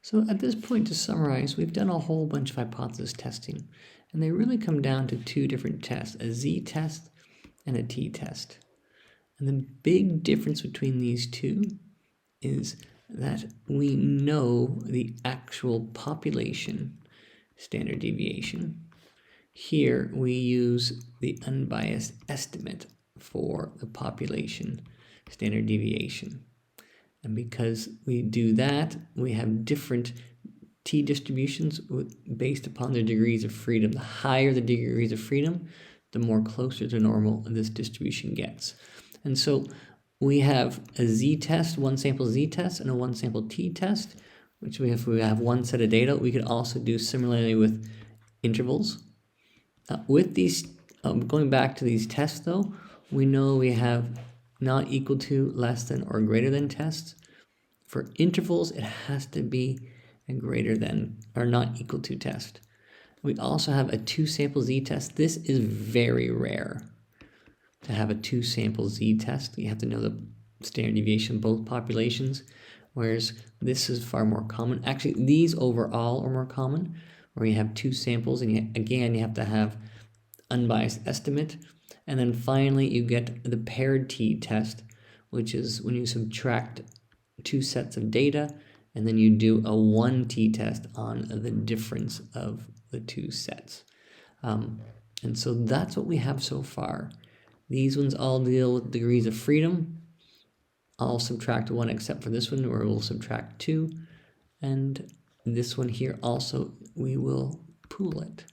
So at this point, to summarize, we've done a whole bunch of hypothesis testing, and they really come down to two different tests, a z-test and a t-test. And the big difference between these two is that we know the actual population standard deviation. Here we use the unbiased estimate for the population standard deviation. And because we do that, we have different t-distributions based upon their degrees of freedom. The higher the degrees of freedom, the more closer to normal this distribution gets. And so we have a z-test, one sample z-test, and a one sample t-test, which if we have one set of data, we could also do similarly with intervals. With these, going back to these tests though, we know we have not equal to, less than, or greater than tests. For intervals, it has to be a greater than or not equal to test. We also have a two sample z-test. This is very rare to have a two sample z-test. You have to know the standard deviation of both populations, whereas this is far more common. Actually, these overall are more common, where you have two samples, and you have to have unbiased estimate. And then finally, you get the paired t-test, which is when you subtract two sets of data, and then you do a one t-test on the difference of the two sets. And so that's what we have so far. These ones all deal with degrees of freedom. I'll subtract one except for this one, where we'll subtract two. And this one here also, we will pool it.